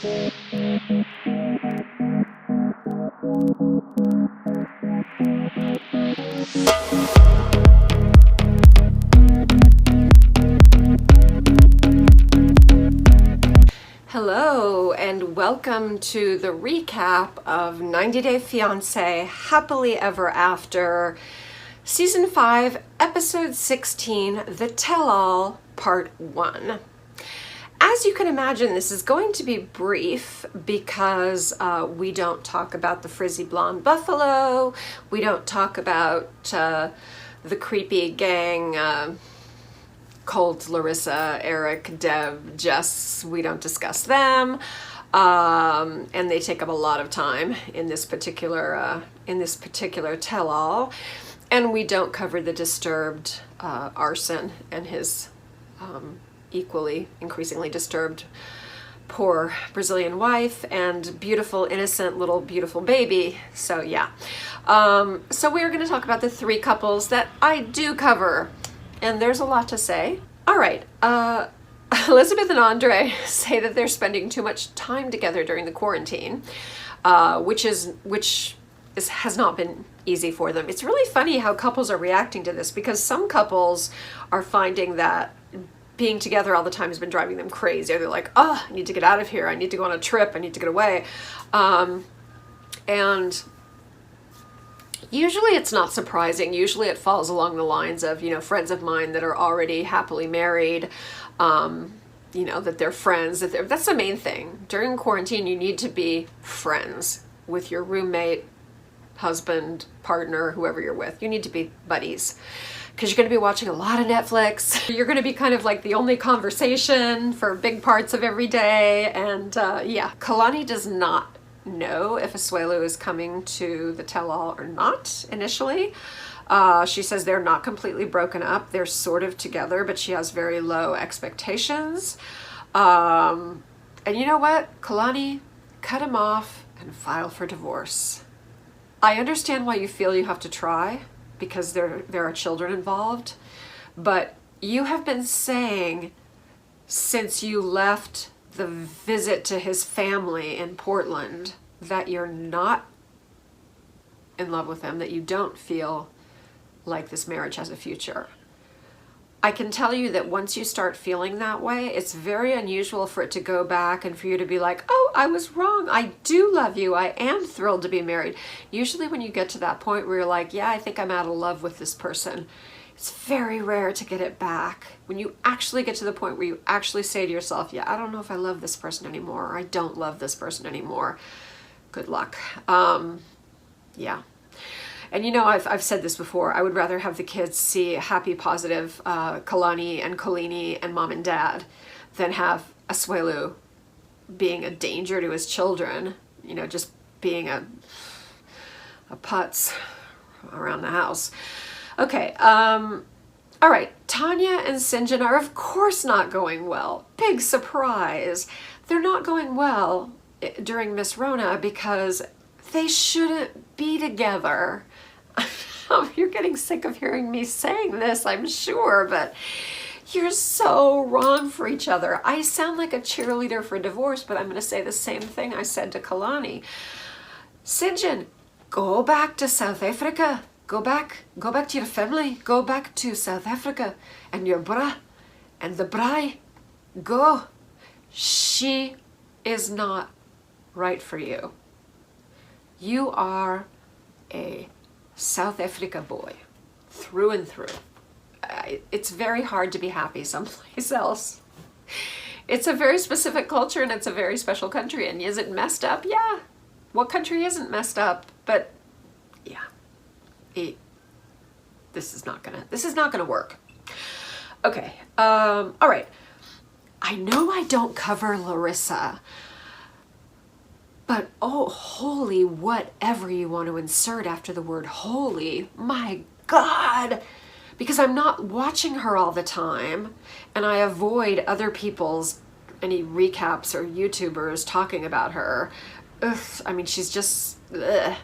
Hello and welcome to the recap of 90 Day Fiance Happily Ever After, Season 5, Episode 16, The Tell-All, Part 1. As you can imagine, this is going to be brief because we don't talk about the frizzy blonde buffalo, we don't talk about the creepy gang, Colt, Larissa, Eric, Deb, Jess. We don't discuss them, and they take up a lot of time in this particular tell-all. And we don't cover the disturbed Arson and his equally, increasingly disturbed poor Brazilian wife and beautiful, innocent little beautiful baby. So yeah, so we're going to talk about the three couples that I do cover. And there's a lot to say. All right, Elizabeth and Andrei say that they're spending too much time together during the quarantine, which has not been easy for them. It's really funny how couples are reacting to this, because some couples are finding that being together all the time has been driving them crazy. They're like, oh, I need to get out of here. I need to go on a trip. I need to get away. And usually it's not surprising. Usually it falls along the lines of, friends of mine that are already happily married, that they're friends. That's the main thing. During quarantine, you need to be friends with your roommate, husband, partner, whoever you're with. You need to be buddies, because you're going to be watching a lot of Netflix. You're going to be kind of like the only conversation for big parts of every day. And yeah, Kalani does not know if Asuelu is coming to the tell-all or not initially. She says they're not completely broken up. They're sort of together, but she has very low expectations. And you know what? Kalani, cut him off and file for divorce. I understand why you feel you have to try, because there are children involved, but you have been saying since you left the visit to his family in Portland that you're not in love with him, that you don't feel like this marriage has a future. I can tell you that once you start feeling that way, it's very unusual for it to go back and for you to be like, oh, I was wrong. I do love you. I am thrilled to be married. Usually when you get to that point where you're like, yeah, I think I'm out of love with this person, it's very rare to get it back. When you actually get to the point where you actually say to yourself, yeah, I don't know if I love this person anymore, or I don't love this person anymore. Good luck. Yeah. And I've said this before, I would rather have the kids see happy, positive Kalani and Kalini and mom and dad than have Asuelu being a danger to his children, just being a putz around the house. Okay, all right, Tania and Syngin are of course not going well. Big surprise. They're not going well during Miss Rona because they shouldn't be together. You're getting sick of hearing me saying this, I'm sure, but you're so wrong for each other. I sound like a cheerleader for divorce, but I'm going to say the same thing I said to Kalani. Syngin, go back to South Africa. Go back to your family. Go back to South Africa and your bra and the bride. Go. She is not right for you. You are a South Africa boy through and through. It's very hard to be happy someplace else. It's a very specific culture and it's a very special country. And is it messed up? Yeah. What country isn't messed up? But yeah, this is not gonna work. Okay. All right. I know I don't cover Larissa, but oh, holy whatever you want to insert after the word holy, my God, because I'm not watching her all the time and I avoid other people's, any recaps or YouTubers talking about her. Ugh, I mean, she's just, ugh.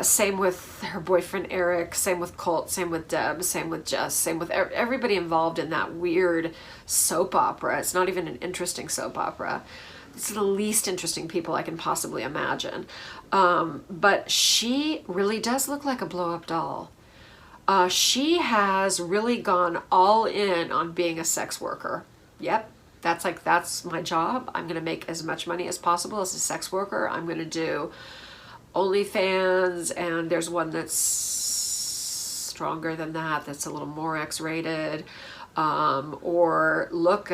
Same with her boyfriend Eric, same with Colt, same with Deb, same with Jess, same with everybody involved in that weird soap opera. It's not even an interesting soap opera. It's the least interesting people I can possibly imagine. But she really does look like a blow-up doll. She has really gone all in on being a sex worker. Yep, that's my job. I'm gonna make as much money as possible as a sex worker. I'm gonna do OnlyFans, and there's one that's stronger than that, that's a little more X-rated. Or look,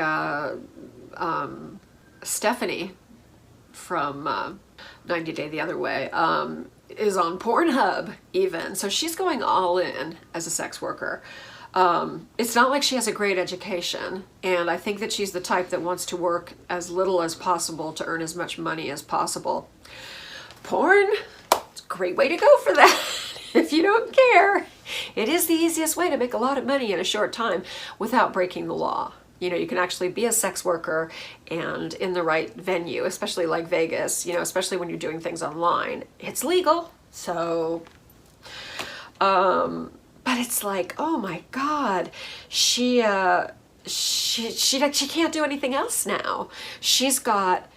Stephanie from 90 Day the Other Way is on Pornhub even. So she's going all in as a sex worker. It's not like she has a great education, and I think that she's the type that wants to work as little as possible to earn as much money as possible. Porn, it's a great way to go for that. If you don't care, it is the easiest way to make a lot of money in a short time without breaking the law. You know, you can actually be a sex worker, and in the right venue, especially like Vegas, you know, especially when you're doing things online, it's legal. So, but it's like, oh my God, she can't do anything else now. She's got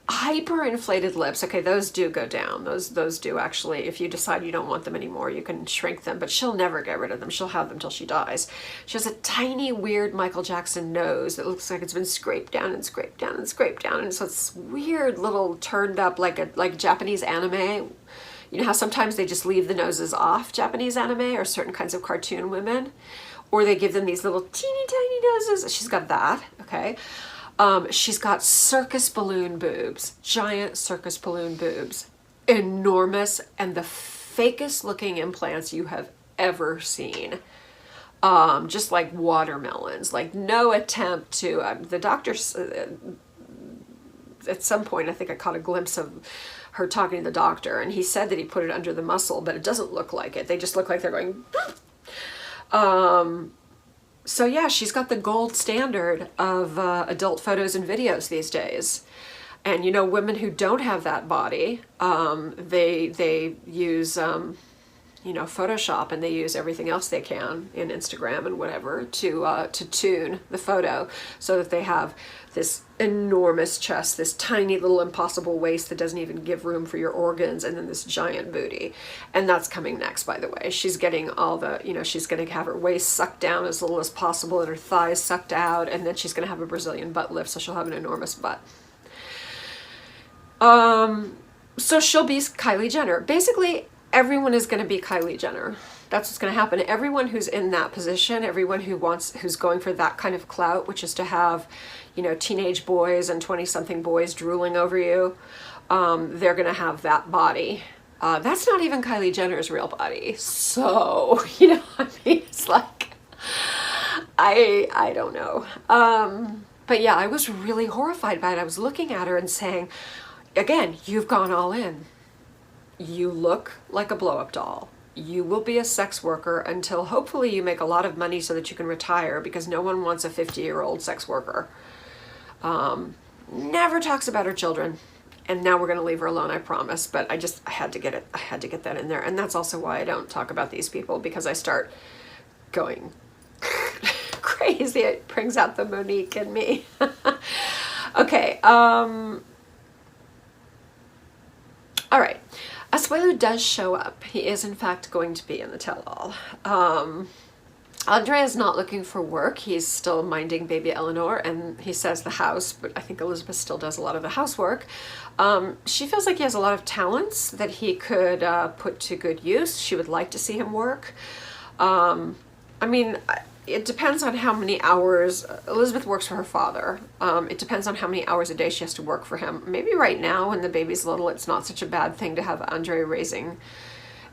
hyperinflated lips. Okay, those do go down. Those do actually, if you decide you don't want them anymore, you can shrink them, but she'll never get rid of them. She'll have them till she dies. She has a tiny, weird Michael Jackson nose that looks like it's been scraped down and scraped down and scraped down, and so it's weird little turned up like Japanese anime. You know how sometimes they just leave the noses off, Japanese anime, or certain kinds of cartoon women, or they give them these little teeny tiny noses. She's got that, okay? She's got circus balloon boobs, giant circus balloon boobs, enormous, and the fakest looking implants you have ever seen. Just like watermelons, like no attempt to, the doctors, at some point I think I caught a glimpse of her talking to the doctor, and he said that he put it under the muscle, but it doesn't look like it. They just look like they're going, so yeah, she's got the gold standard of adult photos and videos these days. And you know, women who don't have that body, they use you know, Photoshop, and they use everything else they can in Instagram and whatever to tune the photo so that they have this enormous chest, this tiny little impossible waist that doesn't even give room for your organs, and then this giant booty. And that's coming next, by the way. She's getting all the, you know, she's going to have her waist sucked down as little as possible and her thighs sucked out, and then she's going to have a Brazilian butt lift, so she'll have an enormous butt. So she'll be Kylie Jenner. Basically, everyone is going to be Kylie Jenner. That's what's going to happen. Everyone who's in that position, everyone who's going for that kind of clout, which is to have, you know, teenage boys and 20-something boys drooling over you, they're going to have that body. That's not even Kylie Jenner's real body. So, you know, I mean, it's like, I don't know. But yeah, I was really horrified by it. I was looking at her and saying, again, you've gone all in. You look like a blow-up doll. You will be a sex worker until hopefully you make a lot of money so that you can retire, because no one wants a 50-year-old sex worker. Never talks about her children. And now we're going to leave her alone, I promise. But I had to get it. I had to get that in there. And that's also why I don't talk about these people, because I start going crazy. It brings out the Monique in me. Okay. All right. Asuelu does show up. He is in fact going to be in the tell-all. Andrei is not looking for work. He's still minding baby Eleanor, and he says the house, but I think Elizabeth still does a lot of the housework. She feels like he has a lot of talents that he could put to good use. She would like to see him work. I mean, it depends on how many hours. Elizabeth works for her father. It depends on how many hours a day she has to work for him. Maybe right now when the baby's little, it's not such a bad thing to have Andrei raising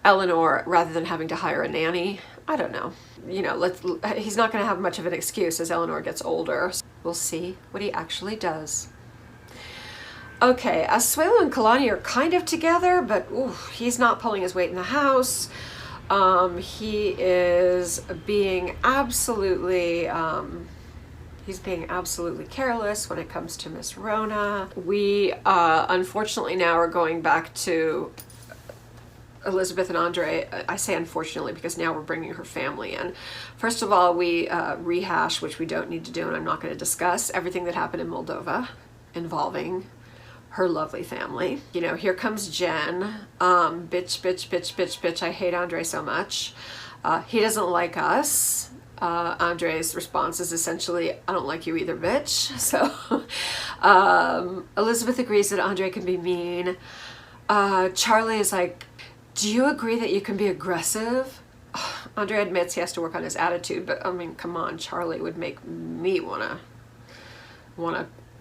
Eleanor rather than having to hire a nanny. I don't know. You know, he's not going to have much of an excuse as Eleanor gets older. We'll see what he actually does. Okay, Asuelu and Kalani are kind of together, but ooh, he's not pulling his weight in the house. He is being absolutely, he's being absolutely careless when it comes to Miss Rona. We, unfortunately now are going back to Elizabeth and Andrei. I say unfortunately because now we're bringing her family in. First of all, we rehash, which we don't need to do, and I'm not going to discuss, everything that happened in Moldova involving her lovely family. You know, here comes Jen. Bitch, bitch, bitch, bitch, bitch. I hate Andrei so much. He doesn't like us. Andrei's response is essentially, I don't like you either, bitch. So Elizabeth agrees that Andrei can be mean. Charlie is like, do you agree that you can be aggressive? Andrei admits he has to work on his attitude, but I mean, come on, Charlie would make me wanna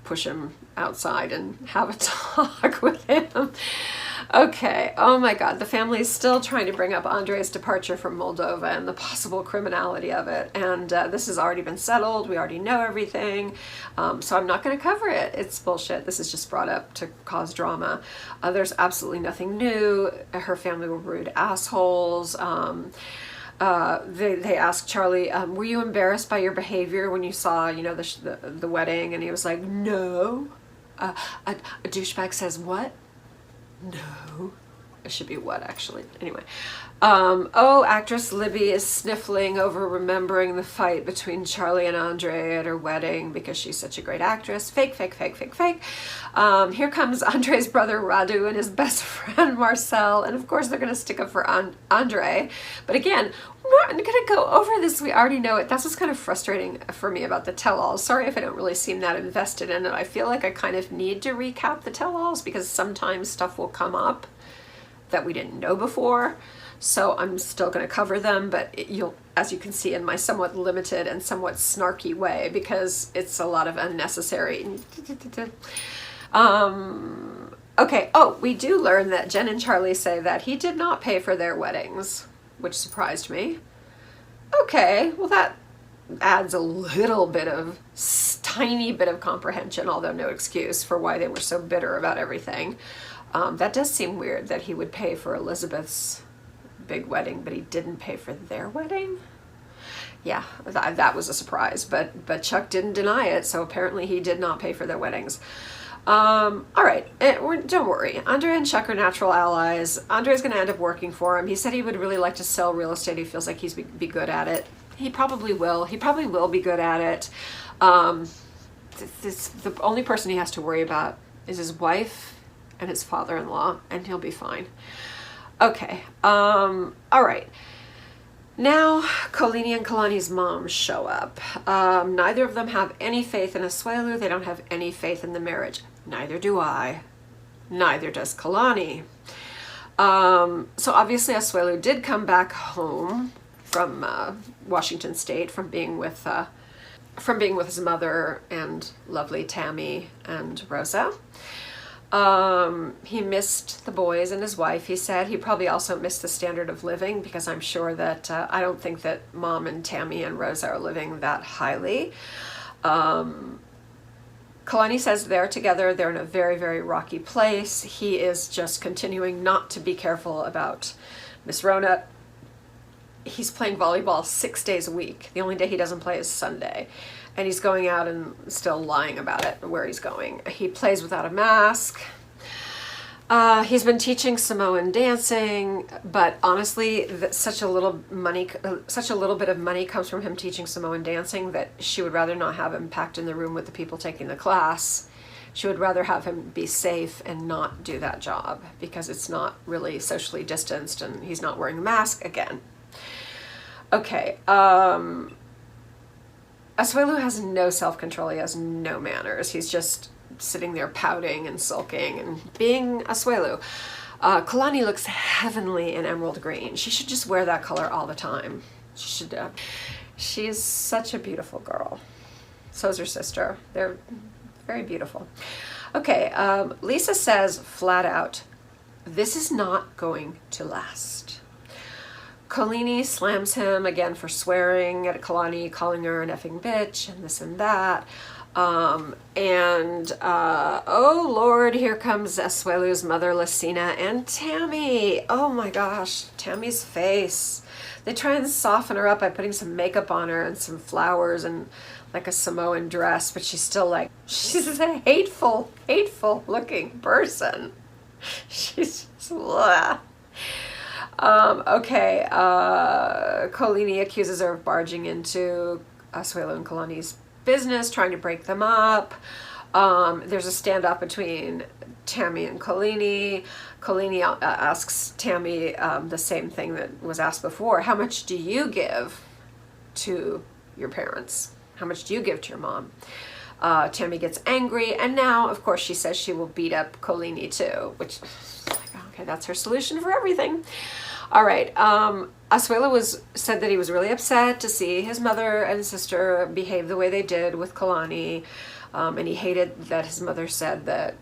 push him outside and have a talk with him. Okay, oh my God, the family is still trying to bring up Andrei's departure from Moldova and the possible criminality of it. And this has already been settled. We already know everything. So I'm not going to cover it. It's bullshit. This is just brought up to cause drama. There's absolutely nothing new. Her family were rude assholes. They asked Charlie, were you embarrassed by your behavior when you saw, you know, the wedding? And he was like, no. A douchebag says what? No. It should be what, actually. Anyway. Oh, actress Libby is sniffling over remembering the fight between Charlie and Andrei at her wedding because she's such a great actress. Fake, fake, fake, fake, fake. Here comes Andrei's brother Radu and his best friend Marcel. And of course they're going to stick up for Andrei. But again, we're not going to go over this. We already know it. That's what's kind of frustrating for me about the tell-alls. Sorry if I don't really seem that invested in it. I feel like I kind of need to recap the tell-alls because sometimes stuff will come up that we didn't know before. So I'm still going to cover them, but you'll, as you can see, in my somewhat limited and somewhat snarky way, because it's a lot of unnecessary. Okay. Oh, we do learn that Jen and Charlie say that he did not pay for their weddings, which surprised me. Okay, well that adds a little bit of, tiny bit of comprehension, although no excuse for why they were so bitter about everything. That does seem weird that he would pay for Elizabeth's big wedding, but he didn't pay for their wedding. Yeah, that was a surprise, but Chuck didn't deny it, so apparently he did not pay for their weddings. All right, don't worry. Andrei and Chuck are natural allies. Andrei's going to end up working for him. He said he would really like to sell real estate. He feels like he's be good at it. He probably will. He probably will be good at it. The only person he has to worry about is his wife and his father-in-law, and he'll be fine. Okay, all right. Now, Kalani and Kalani's moms show up. Neither of them have any faith in Asuelu. They don't have any faith in the marriage. Neither do I. Neither does Kalani. So obviously Asuelu did come back home from Washington State, from being with his mother and lovely Tammy and Rosa. He missed the boys and his wife. He said he probably also missed the standard of living, because I'm sure that I don't think that Mom and Tammy and Rosa are living that highly. Kalani says they're together. They're in a very, very rocky place. He is just continuing not to be careful about Miss Rona. He's playing volleyball 6 days a week. The only day he doesn't play is Sunday. And he's going out and still lying about it, where he's going. He plays without a mask. He's been teaching Samoan dancing, but honestly, such a little bit of money comes from him teaching Samoan dancing that she would rather not have him packed in the room with the people taking the class. She would rather have him be safe and not do that job, because it's not really socially distanced and he's not wearing a mask again. Okay, Asuelu has no self-control. He has no manners. He's just sitting there pouting and sulking and being Asuelu. Kalani looks heavenly in emerald green. She should just wear that color all the time. She should. She's such a beautiful girl. So's her sister. They're very beautiful. Okay, Lisa says flat out, this is not going to last. Kalani slams him again for swearing at Kalani, calling her an effing bitch and this and that. Oh Lord, here comes Asuelu's mother, Lucina, and Tammy. Oh my gosh, Tammy's face. They try and soften her up by putting some makeup on her and some flowers and like a Samoan dress, but she's still like, she's a hateful, hateful looking person. She's just, blah. Okay, Kalani accuses her of barging into Asuelu and Kalani's business, trying to break them up. There's a standoff between Tammy and Kalani. Kalani asks Tammy the same thing that was asked before. How much do you give to your parents? How much do you give to your mom? Tammy gets angry, and now, of course, she says she will beat up Kalani too, which, okay, that's her solution for everything. All right, Asuelu said that he was really upset to see his mother and sister behave the way they did with Kalani, and he hated that his mother said that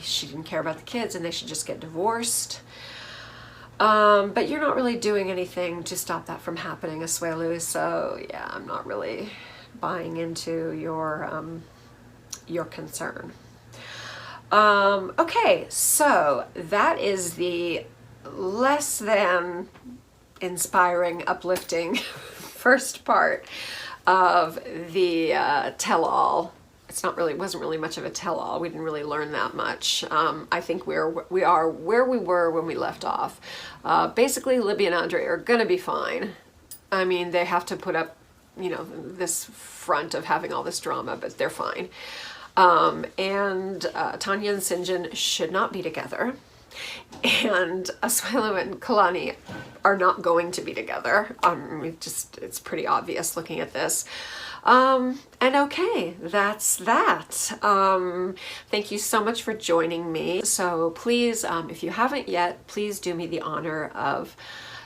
she didn't care about the kids and they should just get divorced. But you're not really doing anything to stop that from happening, Asuelu, so yeah, I'm not really buying into your concern. Okay, so that is the less than inspiring, uplifting first part of the tell-all. It wasn't really much of a tell-all. We didn't really learn that much. I think we are where we were when we left off. Basically, Libby and Andrei are gonna be fine. I mean, they have to put up, this front of having all this drama, but they're fine. And Tania and Syngin should not be together. And Asuelu and Kalani are not going to be together. It's pretty obvious looking at this. And okay, that's that. Thank you so much for joining me. So please, if you haven't yet, please do me the honor of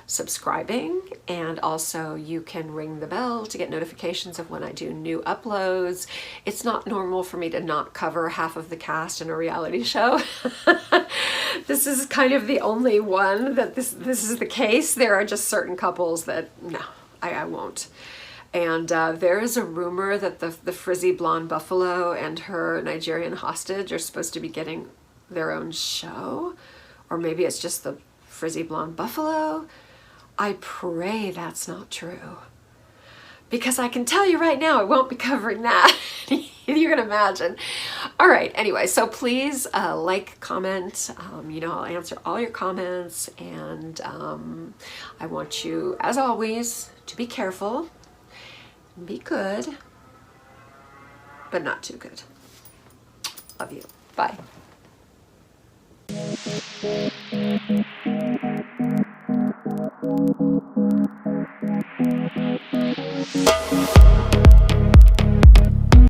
subscribing, and also you can ring the bell to get notifications of when I do new uploads. It's not normal for me to not cover half of the cast in a reality show. This is kind of the only one that this is the case. There are just certain couples that no, I won't. And there is a rumor that the frizzy blonde buffalo and her Nigerian hostage are supposed to be getting their own show, or maybe it's just the frizzy blonde buffalo. I pray that's not true, because I can tell you right now I won't be covering that. You can imagine. All right, anyway, so please like, comment, I'll answer all your comments, and I want you, as always, to be careful, be good, but not too good. Love you. Bye.